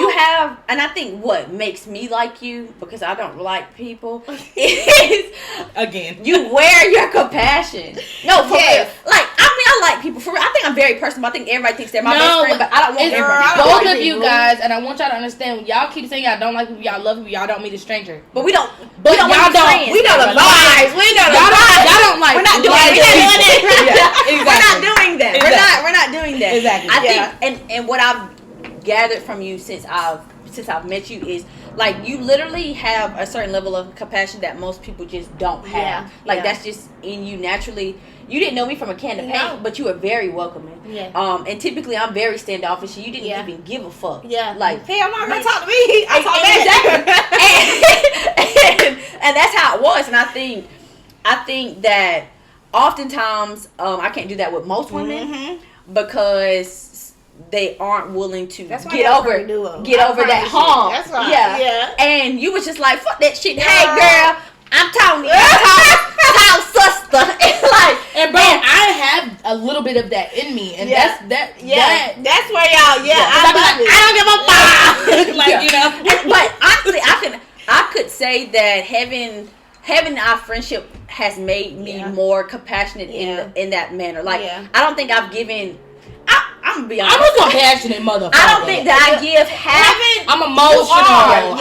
have, and I think what makes me like you, because I don't like people, is again you wear your compassion. No, for real. Like I like people for real. I think I'm very personal. I think everybody thinks they're my best friend, but I don't want everybody. Both of you guys, and I want y'all to understand. When y'all keep saying y'all don't like people, y'all love people, y'all don't meet a stranger. But we don't. But y'all don't. We know the vibes. We know the vibes. Y'all don't like. We're not doing that. Exactly. We're not doing that. We're not doing that. Exactly. I think, and what I've gathered from you since I've met you is like you literally have a certain level of compassion that most people just don't have. That's just in you naturally. You didn't know me from a can of paint, but you were very welcoming. Yeah. And typically I'm very standoffish. And you didn't even give a fuck. Yeah. Like, hey, I'm not gonna talk to me. I talk back. and that's how it was. And I think that oftentimes I can't do that with most women because they aren't willing to get over that hump. That's right. Yeah. And you was just like, fuck that shit. Yeah. Hey girl, I'm Toni. I'm sister. And bro, I have a little bit of that in me, and that's where y'all. I don't give a fuck. You know. But honestly, I could say that having our friendship has made me more compassionate in that manner. Like I don't think I've given. I'm gonna be honest. I'm a compassionate motherfucker. I don't think that I give I'm emotional.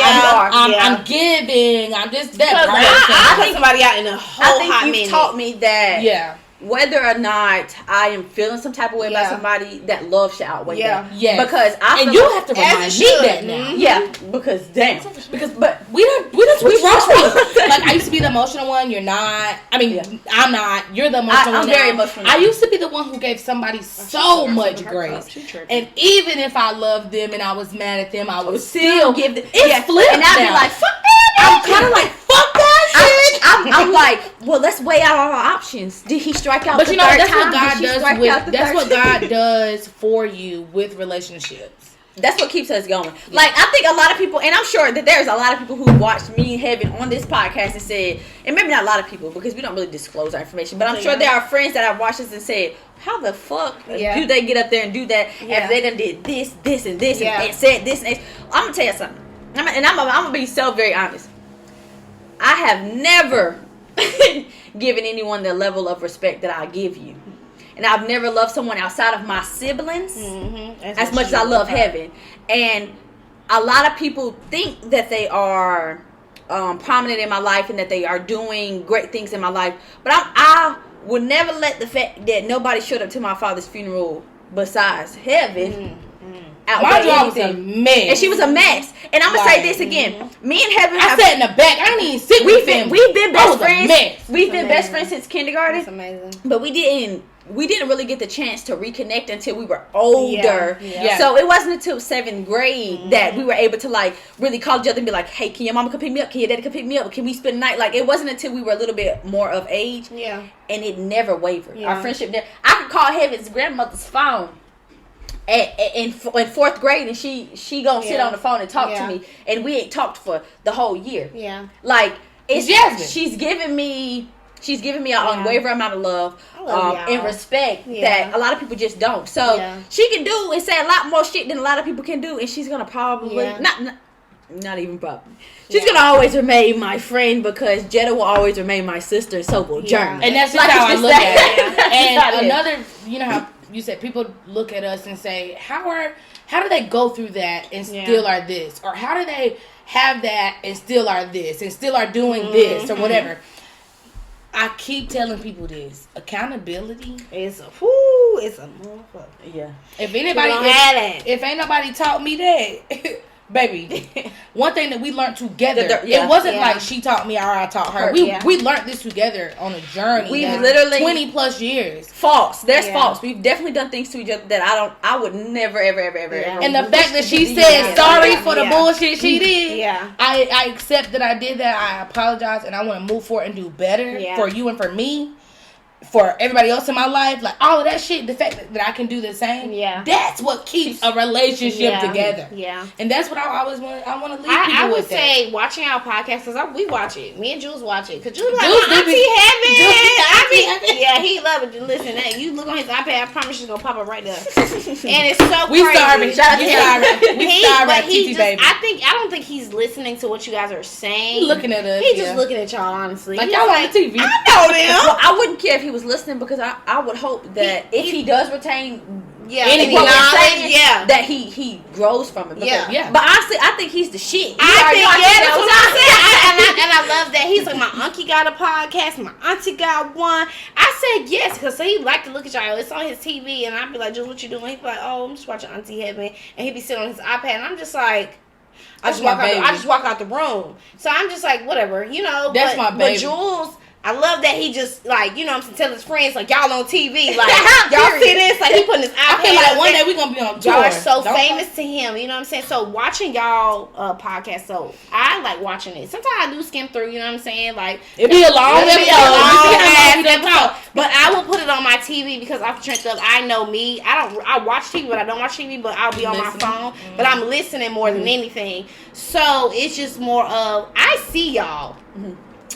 I'm I'm giving. I'm just that person. I put somebody out in a whole hot minute. You've taught me that. Whether or not I am feeling some type of way about somebody, that love should outweigh that. Yeah. Because you have to remind me that now. Yeah. Because damn. But we switch roles. Like I used to be the emotional one. You're not. I mean, I'm not. You're the emotional one. I'm very emotional. I used to be the one who gave somebody so much grace. And even if I loved them and I was mad at them, I would still give them. It's flipped. And I'd be like, fuck that. I'm kind of like, fuck that shit. I'm like, well, let's weigh out all our options. Did he strike out? But you know, that's what God does. That's what God does for you with relationships. That's what keeps us going. Like, I think a lot of people, and I'm sure that there's a lot of people who watched me and Heaven on this podcast and said, and maybe not a lot of people because we don't really disclose our information, but I'm sure there are friends that have watched us and said, how the fuck do they get up there and do that if they done did this, and this, and said this, and I'm going to tell you something. And I'm going to be so very honest. I have never given anyone the level of respect that I give you. And I've never loved someone outside of my siblings as much as I love Heaven. And a lot of people think that they are prominent in my life and that they are doing great things in my life. But I will never let the fact that nobody showed up to my father's funeral besides Heaven outweigh anything. And she was a mess. And I'm going to say this again. Me and Heaven I sat in the back. I didn't even sit with them. We've been best friends. We've been best friends since kindergarten. That's amazing. But we didn't we didn't really get the chance to reconnect until we were older. Yeah. So it wasn't until 7th grade that we were able to like really call each other and be like, hey, can your mama come pick me up? Can your daddy come pick me up? Can we spend the night? Like, it wasn't until we were a little bit more of age. Yeah. And it never wavered. Our friendship never. I could call Heaven's grandmother's phone in 4th grade, and she gonna sit on the phone and talk to me, and we ain't talked for the whole year. Yeah. Like, it's Jasmine. She's giving me an unwavering amount of love and respect that a lot of people just don't. So she can do and say a lot more shit than a lot of people can do, and she's gonna probably not even probably. She's gonna always remain my friend, because Jetta will always remain my sister, and so will Journey. And that's just how I look at it. And another, you know how you said people look at us and say, how do they go through that and still are this? Or how do they have that and still are this and still are doing this or whatever? I keep telling people this. Accountability is a motherfucker. Yeah. If ain't nobody taught me that, baby, one thing that we learned together, it wasn't like she taught me or I taught her. We learned this together on a journey. We've literally 20 plus years. False. There's false. We've definitely done things to each other that I would never ever. And the fact that she said sorry for the bullshit she did, I accept that I did that. I apologize, and I want to move forward and do better for you and for me. For everybody else in my life, like all of that shit, the fact that I can do the same, that's what keeps a relationship together. Yeah, and that's what I always want. I want to leave people I would with say that. Watching our podcast, because we watch it. Me and Jules watch it, because Jules like Auntie Heaven. Yeah, he love it. Listen, you look on his iPad. I promise she's gonna pop up right there. And it's so we crazy. Starving. Shout out to him. We starving. TT baby. I don't think he's listening to what you guys are saying. He's looking at us. He's just looking at y'all. Honestly, like y'all on TV. I know them. Well, I wouldn't care if he was listening, because I would hope that if he does retain any knowledge, that he grows from it. But honestly, I think he's the shit. I think that's what I said. And I love that he's like, my auntie got a podcast, my auntie got one. I said yes, because he like to look at y'all. It's on his TV, and I'd be like, Jules, what you doing? He'd be like, oh, I'm just watching Auntie Heaven, and he'd be sitting on his iPad, and I'm just like, I just walk out the room. So I'm just like, whatever, That's my baby. But Jules, I love that he just, like, tell his friends, like, y'all on TV, like, y'all see this? Like, he putting his iPad. I feel like one day we're going to be on tour. Y'all are so famous to him, you know what I'm saying? So, watching y'all podcast, so I like watching it. Sometimes I do skim through, you know what I'm saying? Like, it'd be a long episode. But I will put it on my TV, because I've trained up. I know me. I watch TV, but I don't watch TV, but I'll be on my phone. Mm-hmm. But I'm listening more than anything. So, it's just more of, I see y'all. Mm-hmm.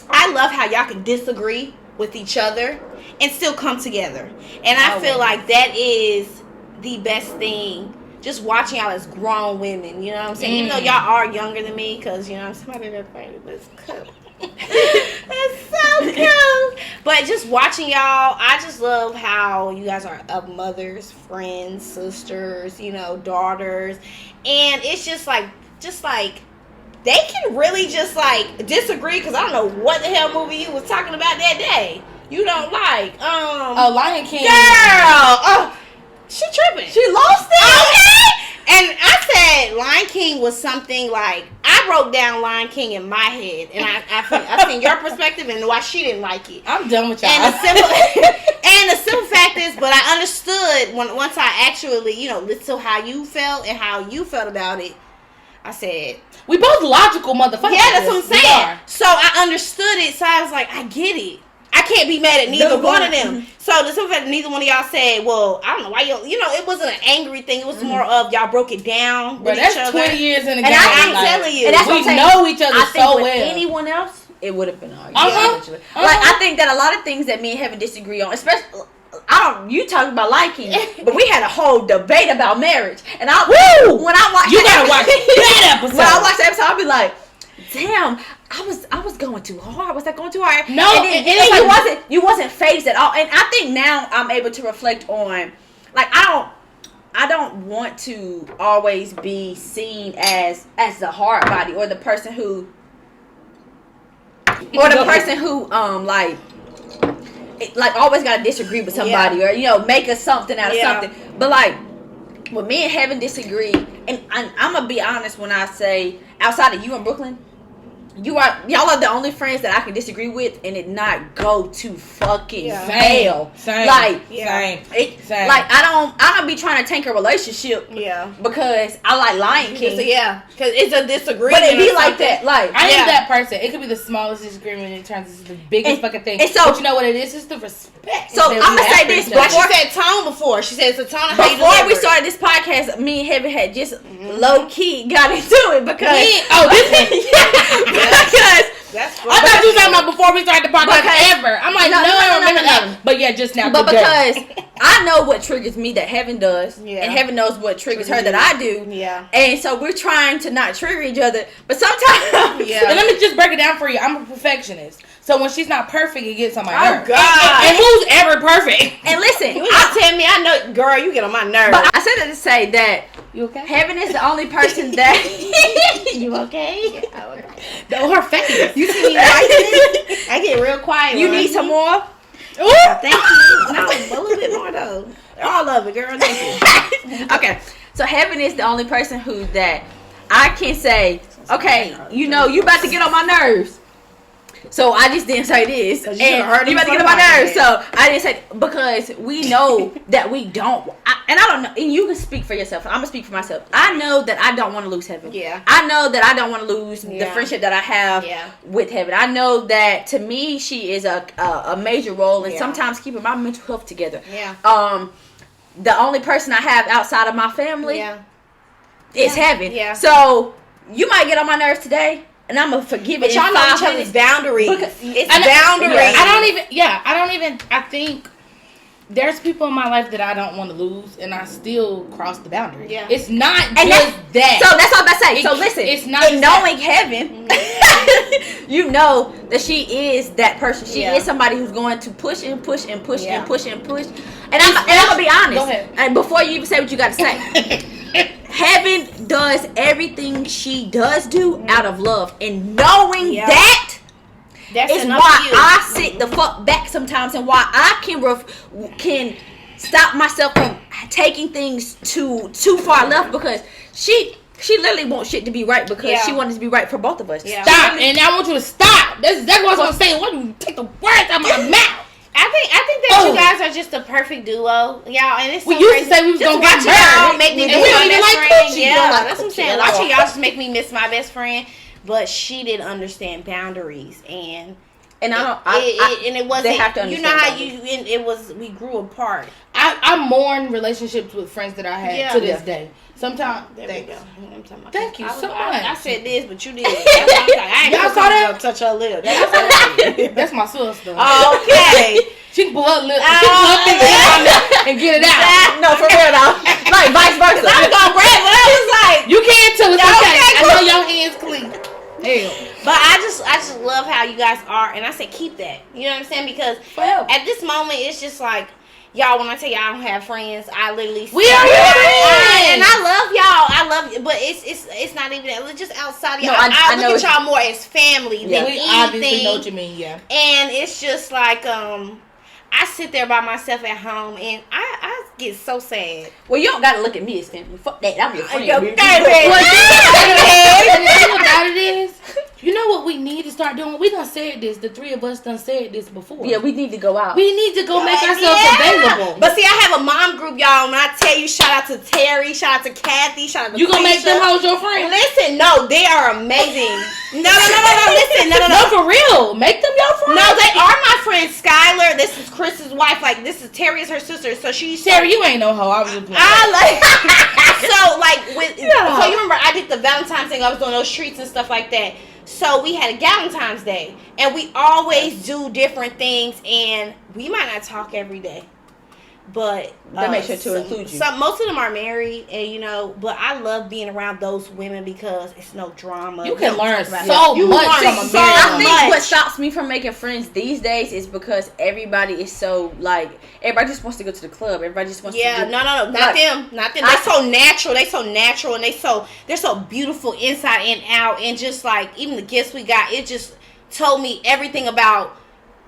I love how y'all can disagree with each other and still come together. And I feel like that is the best thing. Just watching y'all as grown women, you know what I'm saying? Even though y'all are younger than me, because, I'm somebody that's funny, but it's cool. It's so cool. But just watching y'all, I just love how you guys are mothers, friends, sisters, daughters. And it's just like they can really just like disagree, because I don't know what the hell movie you was talking about that day. You don't like Lion King. Girl, she tripping. She lost it. Okay. And I said Lion King was something like, I wrote down Lion King in my head, and I seen your perspective and why she didn't like it. I'm done with y'all. And the simple fact is, but I understood once I actually listened to how you felt and how you felt about it. I said, we both logical motherfuckers. Yeah, that's what I'm saying. So I understood it. So I was like, I get it. I can't be mad at neither one of them. So the simple fact that neither one of y'all said, well, I don't know why it wasn't an angry thing. It was more of y'all broke it down with each other. 20 years in the game. And I'm telling you, we know each other so well. Anyone else, it would have been an argument. Like, I think that a lot of things that me and Heaven disagree on, especially, you talking about liking, but we had a whole debate about marriage. And when I watch you gotta watch that episode. When I watch that episode, I'll be like, damn, I was going too hard. Was I going too hard? No, and you wasn't phased at all. And I think now I'm able to reflect on, like, I don't want to always be seen as the hard body or the person who like always gotta disagree with somebody or make us something out of something. But like when me and Heaven disagree, and I'm gonna be honest when I say outside of you in Brooklyn, y'all are the only friends that I can disagree with and it not go to fucking hell. Same. Like, same. Like I don't be trying to tank a relationship. Yeah. Because I like Lion King. Yeah. Because it's a disagreement. But it be like that. Like I am that person. It could be the smallest disagreement and it turns into the biggest fucking thing. And so, but you know what it is? It's the respect. So I'm gonna say this. Like she said tone before. She said it's a tone of before we started this podcast, me and Heaven had just low key got into it because because that's I thought you were talking about before we started the podcast ever. I'm like, no. But yeah, just now. But because I know what triggers me that Heaven does, and Heaven knows what triggers her that I do. Yeah. And so we're trying to not trigger each other. But sometimes, and let me just break it down for you. I'm a perfectionist. So when she's not perfect, it gets on my nerves. Oh, God. And who's ever perfect? And listen, you not tell me. I know, girl, you get on my nerves. But I said that to say that you okay? Heaven is the only person that you okay? Yeah, okay. No, her face. You see me right? I get real quiet. You need some more? Ooh. Thank you. No, a little bit more though. All of it, girl. Thank you. Okay, so Heaven is the only person who that I can say, okay, you know, you about to get on my nerves. So I just didn't say this, and you about to get on my nerves. So I didn't say because we know that we don't, and I don't know. And you can speak for yourself. I'm gonna speak for myself. I know that I don't want to lose Heaven. Yeah. I know that I don't want to lose the friendship that I have with Heaven. I know that to me she is a major role in sometimes keeping my mental health together. Yeah. The only person I have outside of my family is Heaven. Yeah. So you might get on my nerves today. And I'm gonna forgive it. But y'all know each other's boundaries. It's boundaries. I think there's people in my life that I don't want to lose, and I still cross the boundary. Yeah. It's not just that. So that's all I'm about to say. So listen, it's not in knowing Heaven, you know that she is that person. She is somebody who's going to push and push and push and push and push. And I'm gonna be honest. Go ahead. And before you even say what you got to say. Heaven does everything she does do out of love, and knowing that is why I sit the fuck back sometimes, and why I can stop myself from taking things too far left, because she literally wants shit to be right because she wants it to be right for both of us. Yeah. Stop, and I want you to stop. That's what I was gonna say. Why do you take the words out of my mouth? I think that you guys are just a perfect duo, y'all. And it's so we used to say we was gonna get married. Make me miss my best friend. Yeah, that's what I'm saying. Watching y'all just make me miss my best friend. But she didn't understand boundaries, and it wasn't. They have to understand. You know how it was. We grew apart. I mourn relationships with friends that I had to this day. Sometimes. Thank you so much. I said this, but you did. Y'all saw that? Touch her lip. That's my sister. Okay. She can pull her lip. And get it out. No, for real though. Like vice versa. I was gonna grab it. I was like, you can too. It's okay. I know your hands clean. Hell. But I just love how you guys are, and I say keep that. You know what I'm saying? Because at this moment, it's just like. Y'all, when I tell y'all I don't have friends, I literally we are friends, and I love y'all. I love you, but it's not even that. It's just outside of y'all. No, I look at y'all more as family than we anything. Obviously know what you mean, And it's just like I sit there by myself at home, and I get so sad. Well, you don't gotta look at me as family. Fuck that. I'm your friend. The thing about it is, you know what we need to start doing? We done said this. The three of us done said this before. Yeah, we need to go out. We need to go make ourselves available. But see, I have a mom group, y'all. When I tell you, shout out to Terry, shout out to Kathy, shout out to you gonna make them hoes your friends? Listen, no, they are amazing. No, listen, no. No, for real. Make them your friends. No, they are my friends. Skylar, this is Chris's wife. Like, this is Terry is her sister. So she's Terry, you ain't no hoe. I was just playing. So you remember I did the Valentine's thing. I was doing those treats and stuff like that. So we had a Valentine's Day, and we always do different things, and we might not talk every day, but that makes sure to include you. Most of them are married, and but I love being around those women because it's no drama. You can learn so much from a married. I think what stops me from making friends these days is because everybody is so everybody just wants to go to the club. Everybody just wants to no, not them. They're so natural. And they're so beautiful inside and out, and just like even the gifts we got, it just told me everything about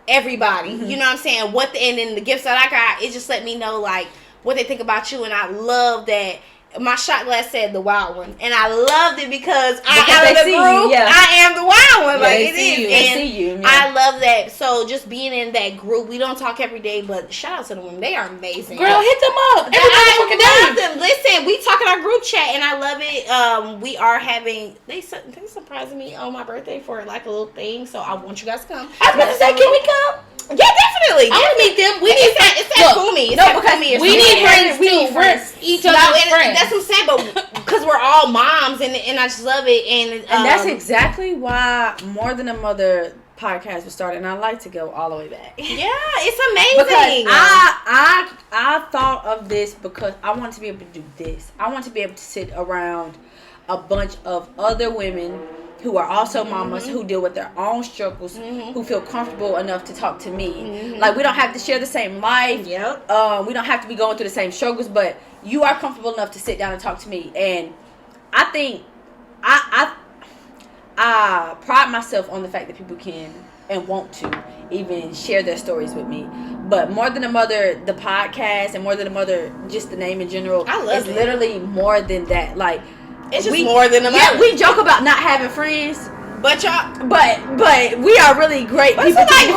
everybody. You know what I'm saying? And then the gifts that I got, it just let me know like what they think about you, and I love that my shot glass said the wild one, and I loved it because I am the wild one. Like it is, and I love that. So just being in that group, we don't talk every day, but shout out to the women. They are amazing. Girl, hit them up every I love them. Listen, we talk in our group chat, and I love it. We are having they surprised me on my birthday for like a little thing, so I want you guys to come. I was about to say, can we come? Yeah, definitely. I want to meet them. We need friends. It's that Kumi. No, because we need friends too. We're each other's friends. That's what I'm saying, but because we're all moms, and I just love it. And that's exactly why More Than a Mother podcast was started, and I like to go all the way back. Yeah, it's amazing. Because I thought of this because I want to be able to do this. I want to be able to sit around a bunch of other women who are also mamas, who deal with their own struggles, who feel comfortable enough to talk to me. Like, we don't have to share the same life. Yep. We don't have to be going through the same struggles, but you are comfortable enough to sit down and talk to me. And I think I pride myself on the fact that people can and want to even share their stories with me. But More Than a Mother, the podcast, and More Than a Mother, just the name in general, is literally more than that. Like, it's just more than a mother. Yeah, we joke about not having friends, but y'all, but we are really great people. Like,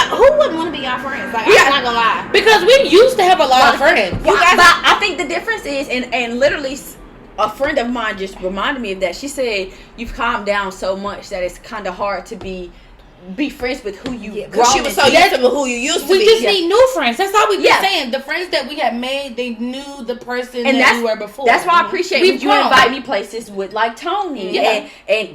who wouldn't want to be y'all friends? Like, I'm not gonna lie, because we used to have a lot of friends. But I think the difference is, and literally, a friend of mine just reminded me of that. She said, "You've calmed down so much that it's kind of hard to be friends with who you because she was so used to who you used to we be. Just need new friends. That's all we've been saying. The friends that we had made, they knew the person that we were before. That's why I appreciate when you invite me places with like Toni and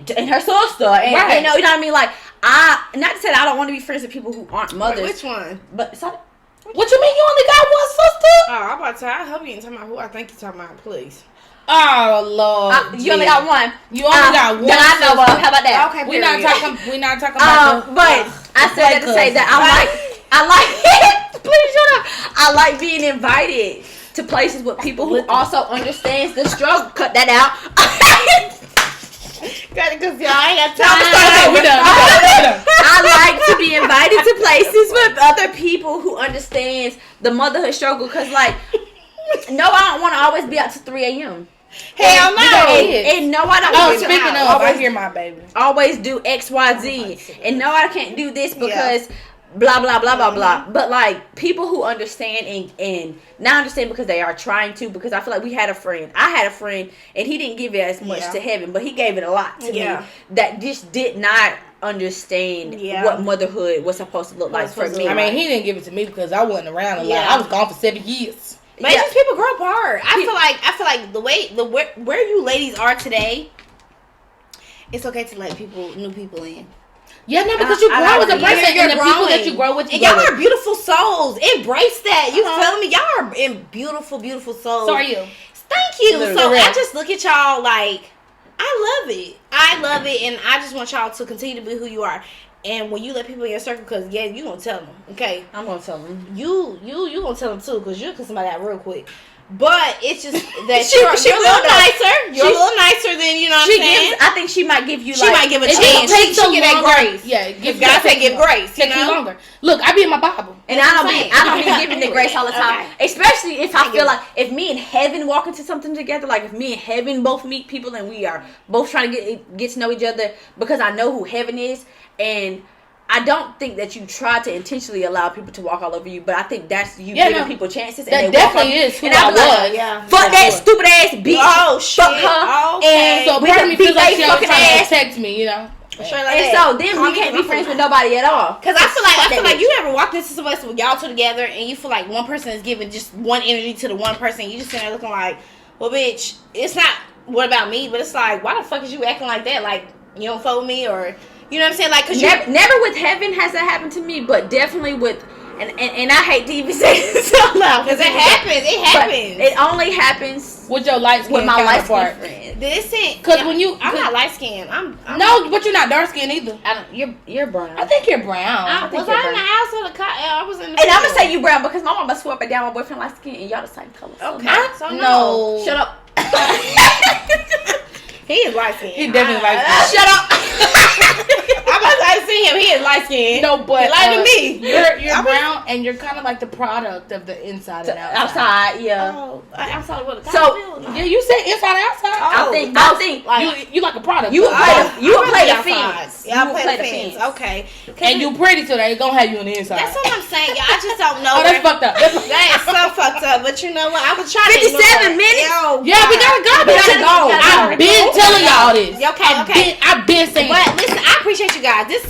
her sister and you know what I mean. Like, not to say that I don't want to be friends with people who aren't mothers. Wait, which one? But what you mean you only got one sister? Oh, I'm about to. I hope you ain't talking about who I think you're talking about, please. Oh Lord, you only got one. You only got one. Then I know. How about that? Okay, we're not talking about. But I said that to say that I like. Please shut up. I like being invited to places with people who also understands the struggle. Cut that out. Got it, cause y'all ain't got time. I like to be invited to places with other people who understands the motherhood struggle. Cause like. No, I don't want to always be out to 3 a.m. Hell no. And no, I don't. Oh, speaking of, I hear my baby. Always do X, Y, Z. And no, I can't do this because blah, blah, blah, blah, blah. But like people who understand and not understand because they are trying to, because I feel like we had a friend. I had a friend and he didn't give it as much to heaven, but he gave it a lot to me that just did not understand what motherhood was supposed to look like for me. I mean, he didn't give it to me because I wasn't around a lot. I was gone for 7 years. But it's just people grow apart. I feel like where you ladies are today, it's okay to let new people in. Yeah, no, because you grow as a person, and the people that you grow with, and y'all are beautiful souls. Embrace that. You feel me? Y'all are in beautiful, beautiful souls. So are you. Thank you. So I just look at y'all like I love it. I love it, and I just want y'all to continue to be who you are. And when you let people in your circle, because you gonna tell them, okay? I'm gonna tell them. You gonna tell them too, because you'll cut somebody out real quick. But it's just that you're a little nicer. You're a little nicer than, you know what I'm saying? I think she might give you she might give a chance. She give that grace. Yeah, God say give grace. Take you longer. Look, I be in my Bible, and I don't be giving the grace all the time. Okay. Especially if I feel like if me and heaven walk into something together, like if me and heaven both meet people and we are both trying to get to know each other, because I know who heaven is. And I don't think that you try to intentionally allow people to walk all over you, but I think that's you giving people chances. That and they definitely is who I was. Fuck that stupid ass bitch. Oh shit. Fuck her. Okay. And so part of me feels like she was trying to protect me, you know. And so then we can't be friends with nobody at all. Because I feel like you ever walked into some place with y'all two together and you feel like one person is giving just one energy to the one person. You just sitting there looking like, well, bitch, it's not what about me, but it's like, why the fuck is you acting like that? Like, you don't fuck with me, or you know what I'm saying? Like, cause never with heaven has that happened to me, but definitely with and I hate to even say this out loud because it happens. It happens. It only happens with your light skin with my light skin friend. Listen, because I'm not light skinned. I'm no, but you're not dark skinned either. You're brown. I think you're brown. Was I in the house or the car? I was in the and I'm gonna say you brown because my mama swore up and down my boyfriend light skin and y'all the same color. Okay, so no. Shut up. He is light skinned. He definitely light skinned. Shut up. I'm about to say gotta see him. He is light skinned. No, but lighter than me. You're brown, and you're kind of like the product of the inside and outside. Yeah. Oh, outside what? So yeah, you said inside and outside. I think like, you like a product. You would play the fence. Yeah, I play the fence. Okay. And you pretty, so they gonna have you on the inside. That's what I'm saying. I just don't know. Oh, that's fucked up. That is so fucked up. But you know what? I was trying 57 minutes. Yeah, we gotta go. I've been telling y'all this. Okay. I've been saying. But listen, I appreciate you guys. This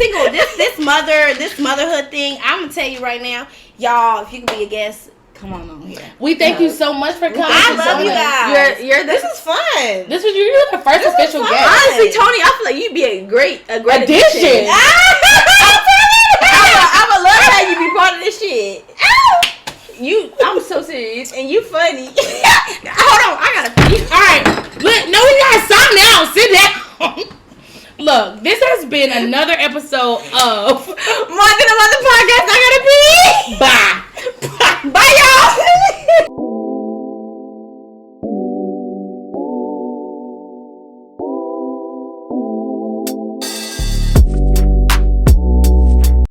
motherhood thing. I'm gonna tell you right now, y'all. If you can be a guest, come on here. We thank you so much for coming. I love you guys. This is fun. You're the first official guest. Honestly, Toni, I feel like you'd be a great addition. I would love to have you be part of this shit. I'm so serious, and you funny. Hold on, I gotta pee. All right, look, no, we gotta stop now. Sit down. Look, this has been another episode of More Than a Mother podcast. I gotta